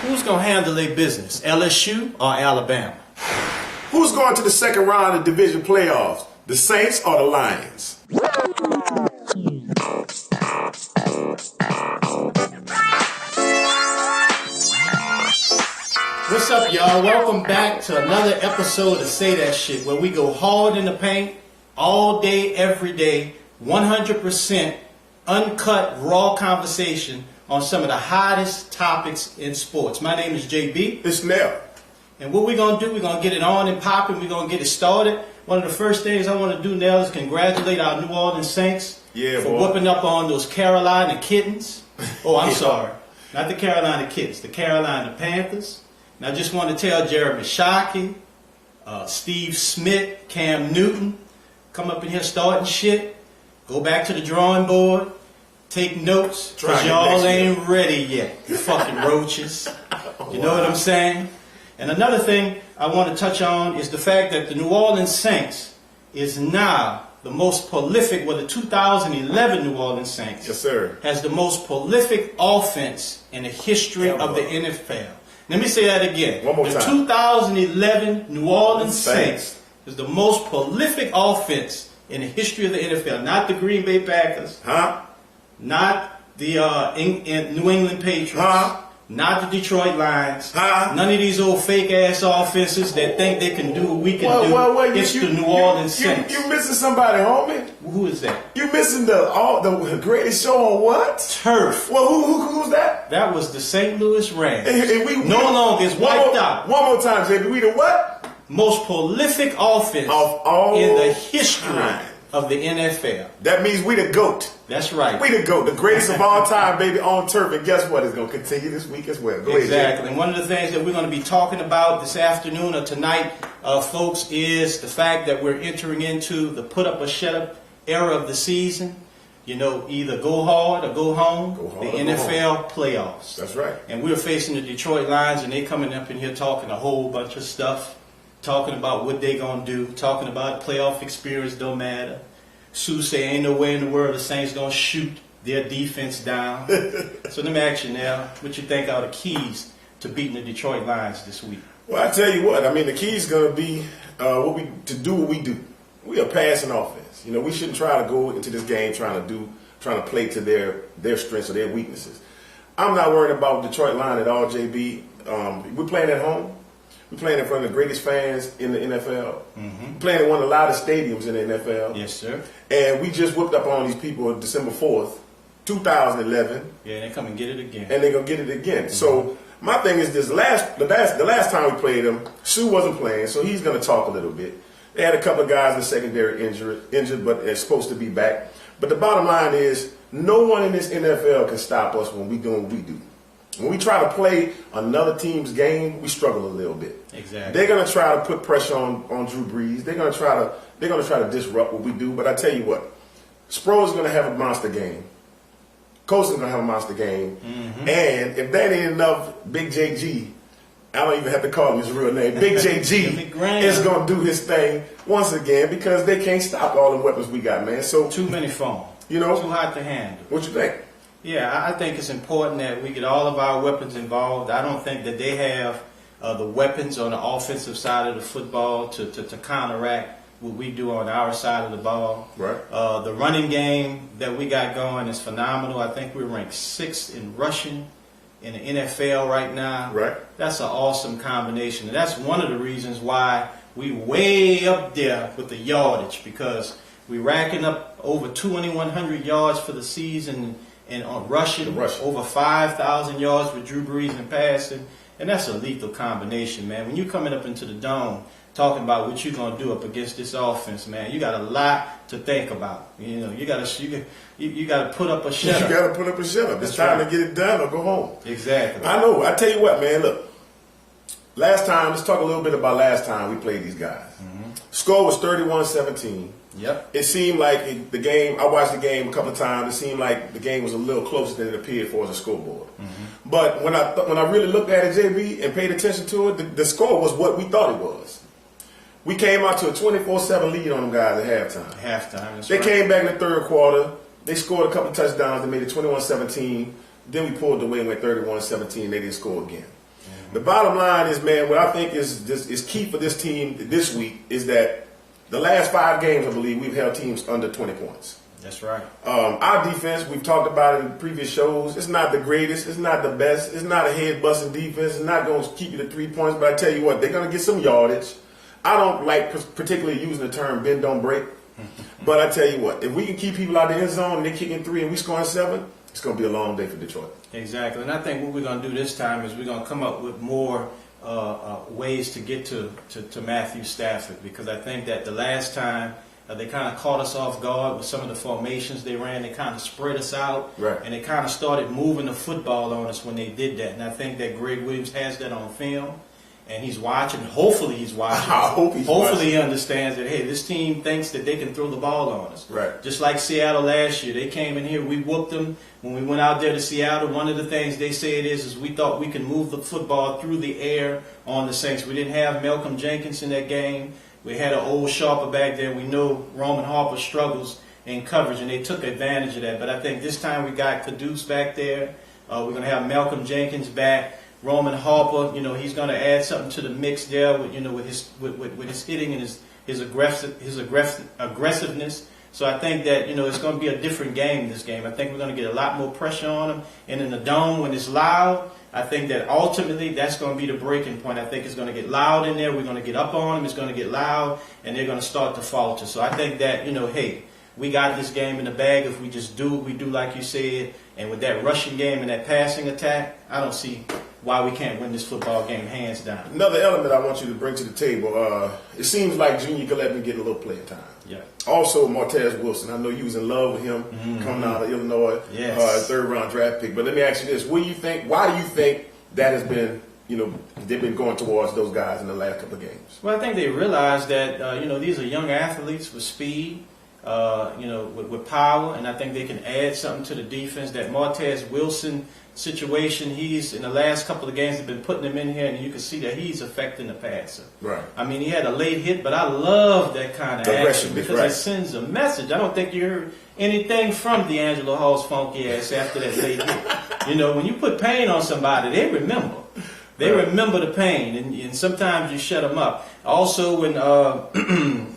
Who's going to handle their business, LSU or Alabama? Who's going to the second round of division playoffs, the Saints or the Lions? What's up, y'all? Welcome back to another episode of Say That Shit, where we go hard in the paint all day, every day, 100% uncut, raw conversation on some of the hottest topics in sports. My name is JB. It's Nell. And what we're going to do, we're going to get it on and popping. We're going to get it started. One of the first things I want to do, Nell, is congratulate our New Orleans Saints for whooping up on those Carolina Kittens. Oh, I'm sorry. Not the Carolina Kittens, the Carolina Panthers. And I just want to tell Jeremy Shockey, Steve Smith, Cam Newton, come up in here starting shit. Go back to the drawing board. Take notes, because y'all ain't ready yet, you fucking roaches. You know what I'm saying? And another thing I want to touch on is the fact that the New Orleans Saints is now the most prolific, the 2011 New Orleans Saints has the most prolific offense in the history of the NFL. Let me say that again. One more time. The 2011 New Orleans Saints is the most prolific offense in the history of the NFL. Not the Green Bay Packers. Not the New England Patriots. Not the Detroit Lions. None of these old fake-ass offenses that think they can do what we can do. It's the New Orleans Saints. You missing somebody, homie? Who is that? You missing the greatest show on what? Turf. Well, who's that? That was the St. Louis Rams. And we no longer is wiped out. One more time, JB. We the what? Most prolific offense of all in the history of the NFL. That means we the GOAT. That's right. We the GOAT, the greatest of all time, baby, on turf. And guess what? It's going to continue this week as well. Go exactly. ahead, And one of the things that we're going to be talking about this afternoon or tonight, folks, is the fact that we're entering into the put up or shut up era of the season. You know, either go hard or go home. The NFL playoffs. That's right. And we're facing the Detroit Lions, and they coming up in here talking a whole bunch of stuff. Talking about what they gonna do, talking about playoff experience don't matter. Sue say ain't no way in the world the Saints gonna shoot their defense down. So let me ask you now, what you think are the keys to beating the Detroit Lions this week? Well, I tell you what, I mean the key is gonna be to do what we do. We are passing offense. You know, we shouldn't try to go into this game trying to play to their strengths or their weaknesses. I'm not worried about Detroit Lions at all, JB. We're playing at home. We're playing in front of the greatest fans in the NFL. We're playing in one of the loudest stadiums in the NFL. Yes, sir. And we just whooped up on these people on December 4th, 2011. Yeah, they come and get it again. And they're going to get it again. So my thing is this, the last time we played them, Sue wasn't playing, so he's going to talk a little bit. They had a couple of guys in secondary injured, but they're supposed to be back. But the bottom line is, no one in this NFL can stop us when we do what we do. When we try to play another team's game, we struggle a little bit. Exactly. They're gonna try to put pressure on Drew Brees. They're gonna try to disrupt what we do. But I tell you what, Sproles is gonna have a monster game. Colson's gonna have a monster game. And if that ain't enough, Big JG, I don't even have to call him his real name. Big JG is gonna do his thing once again because they can't stop all the weapons we got, man. So too many phones. You know, too hot to handle. What you think? Yeah, I think it's important that we get all of our weapons involved. I don't think that they have the weapons on the offensive side of the football to counteract what we do on our side of the ball. Right. The running game that we got going is phenomenal. I think we're ranked 6th in rushing in the NFL right now. Right. That's an awesome combination. And that's one of the reasons why we way up there with the yardage, because we're racking up over 2,100 yards for the season. And on rushing, over 5,000 yards with Drew Brees and passing. And that's a lethal combination, man. When you're coming up into the dome, talking about what you're going to do up against this offense, man, you got a lot to think about. You know, you got to put up a shut up. You got to put up a shut up. It's time to get it done or go home. Exactly. I know. I tell you what, man, look. Last time, let's talk a little bit about last time we played these guys. Score was 31-17. Yep. It seemed like the game, I watched the game a couple of times, it seemed like the game was a little closer than it appeared for as a scoreboard. But when I really looked at it, JB, and paid attention to it, the score was what we thought it was. We came out to a 24-7 lead on them guys at halftime. They came back in the third quarter. They scored a couple of touchdowns. They made it 21-17. Then we pulled away and went 31-17. They didn't score again. The bottom line is, man, what I think is key for this team this week is that the last 5 games, I believe, we've held teams under 20 points. That's right. Our defense, we've talked about it in previous shows, it's not the greatest, it's not the best, it's not a head-busting defense, it's not going to keep you to 3 points, but I tell you what, they're going to get some yardage. I don't like particularly using the term bend, don't break, but I tell you what, if we can keep people out of the end zone and they're kicking 3 and we scoring 7, it's going to be a long day for Detroit. Exactly, and I think what we're going to do this time is we're going to come up with more ways to get to Matthew Stafford, because I think that the last time they kind of caught us off guard with some of the formations they ran. They kind of spread us out, right, and they kind of started moving the football on us when they did that. And I think that Greg Williams has that on film, and he's watching. Hopefully he's watching. Hopefully he understands that, hey, this team thinks that they can throw the ball on us. Right. Just like Seattle last year. They came in here, we whooped them. When we went out there to Seattle, one of the things they said is we thought we could move the football through the air on the Saints. We didn't have Malcolm Jenkins in that game. We had an old sharper back there. We know Roman Harper struggles in coverage, and they took advantage of that. But I think this time we got Caduce back there. We're going to have Malcolm Jenkins back. Roman Harper, he's going to add something to the mix there with his hitting and his aggressiveness. So I think that it's going to be a different game this game. I think we're going to get a lot more pressure on them, and in the dome when it's loud, I think that ultimately that's going to be the breaking point. I think it's going to get loud in there. We're going to get up on them. It's going to get loud, and they're going to start to falter. So I think that, hey, we got this game in the bag if we just do what we do like you said. And with that rushing game and that passing attack, I don't see why we can't win this football game hands down. Another element I want you to bring to the table, it seems like Junior Gillespie getting a little playing time. Yeah. Also, Martez Wilson. I know you was in love with him coming out of Illinois, yes. 3rd-round draft pick. But let me ask you this: what do you think? Why do you think that has been? They've been going towards those guys in the last couple of games. Well, I think they realized that these are young athletes with speed, with power, and I think they can add something to the defense. That Martez Wilson situation, he's in the last couple of games they've been putting him in here, and you can see that he's affecting the passer. Right. I mean, he had a late hit, but I love that kind of action because it sends a message. I don't think you heard anything from D'Angelo Hall's funky ass after that late hit. When you put pain on somebody, they remember. They remember the pain, and sometimes you shut them up. Also, when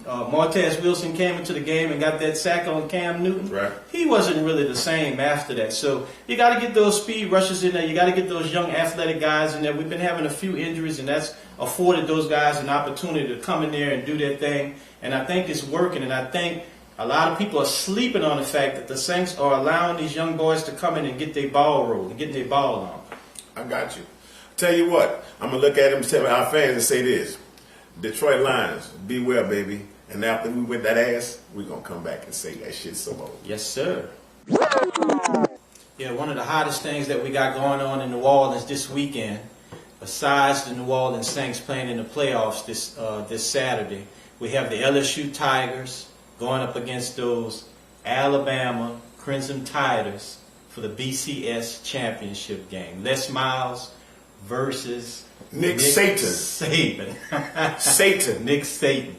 Martez Wilson came into the game and got that sack on Cam Newton, he wasn't really the same after that. So you got to get those speed rushes in there. You got to get those young athletic guys in there. We've been having a few injuries, and that's afforded those guys an opportunity to come in there and do their thing. And I think it's working, and I think a lot of people are sleeping on the fact that the Saints are allowing these young boys to come in and get their ball rolled and get their ball on. I got you. Tell you what, I'm going to look at them and tell our fans and say this: Detroit Lions, beware, baby. And after we whip that ass, we're going to come back and say that shit some more. Yes, sir. Yeah, one of the hottest things that we got going on in New Orleans this weekend, besides the New Orleans Saints playing in the playoffs this Saturday, we have the LSU Tigers going up against those Alabama Crimson Tigers for the BCS championship game. Les Miles versus Nick Saban. Nick Saban.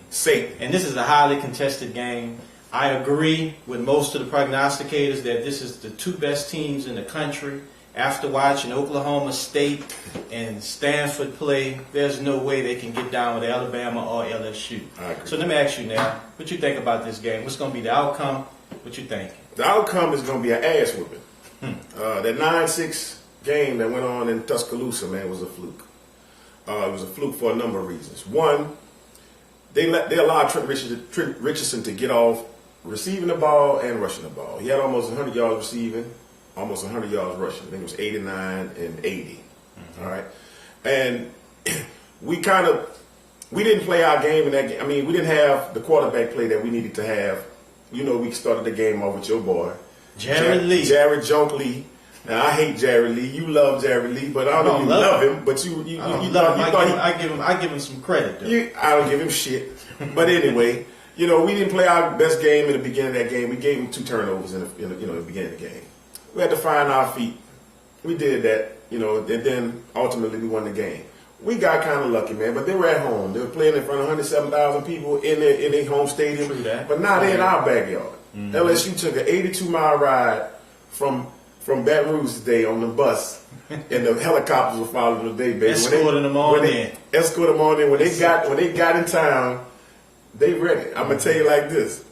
And this is a highly contested game. I agree with most of the prognosticators that this is the 2 best teams in the country. After watching Oklahoma State and Stanford play, there's no way they can get down with Alabama or LSU. So let me ask you now, what you think about this game? What's going to be the outcome? What you think? The outcome is going to be an ass whooping. That 9-6 game that went on in Tuscaloosa, man, was a fluke. It was a fluke for a number of reasons. One, they allowed Trent Richardson to get off receiving the ball and rushing the ball. He had almost 100 yards receiving, almost 100 yards rushing. I think it was 89 and 80. All right, and we didn't play our game in that game. I mean, we didn't have the quarterback play that we needed to have. We started the game off with your boy, Jared Jonk Lee. Now, I hate Jared Lee. You love Jared Lee, but I don't love him. But you love him. I give him some credit, though. I don't give him shit. But anyway, we didn't play our best game in the beginning of that game. We gave him 2 turnovers in the beginning of the game. We had to find our feet. We did that, and then ultimately we won the game. We got kind of lucky, man. But they were at home. They were playing in front of 107,000 people in their home stadium. But now they're in our backyard. LSU took an 82-mile ride from from Baton Rouge today on the bus, and the helicopters were following today, baby. Escorting them on in. Escort them on in. When they got in town, they ready. I'm gonna tell you like this: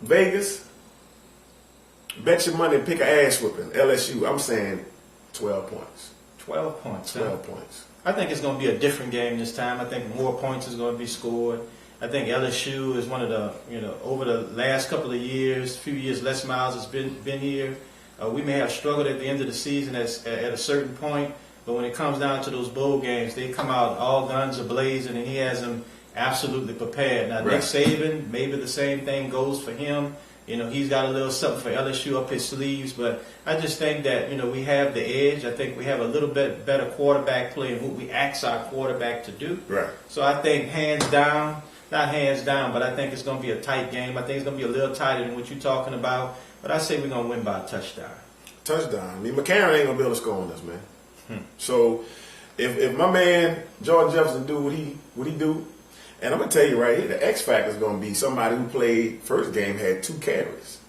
Vegas, bet your money, pick an ass whooping. LSU, I'm saying 12 points. 12 points. 12 points. I think it's going to be a different game this time. I think more points is going to be scored. I think LSU is one of the, over the last couple of years, few years, Les Miles has been here. We may have struggled at the end of the season at a certain point, but when it comes down to those bowl games, they come out all guns a-blazing, and he has them absolutely prepared. Now, right. Nick Saban, maybe the same thing goes for him. He's got a little something for LSU up his sleeves, but I just think that, we have the edge. I think we have a little bit better quarterback play and what we ask our quarterback to do. Right. So I think not hands down, but I think it's going to be a tight game. I think it's going to be a little tighter than what you're talking about, but I say we're going to win by a touchdown. Touchdown. I mean, McCarron ain't going to be able to score on us, man. So if my man Jordan Jefferson do what he do, and I'm going to tell you right here, the X factor is going to be somebody who played first game, had 2 carries.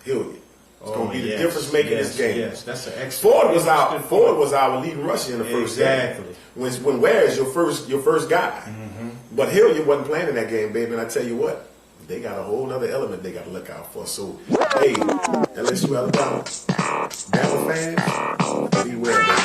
Hilliard. It's going to be the difference making this game. Yes, that's an X factor. Ford was our leading rusher in the first game. When Ware is your first guy. Mm-hmm. But Hilliard wasn't playing in that game, baby, and I tell you what, they got a whole other element they got to look out for. So, hey, LSU Alabama, Bama fans, beware, baby.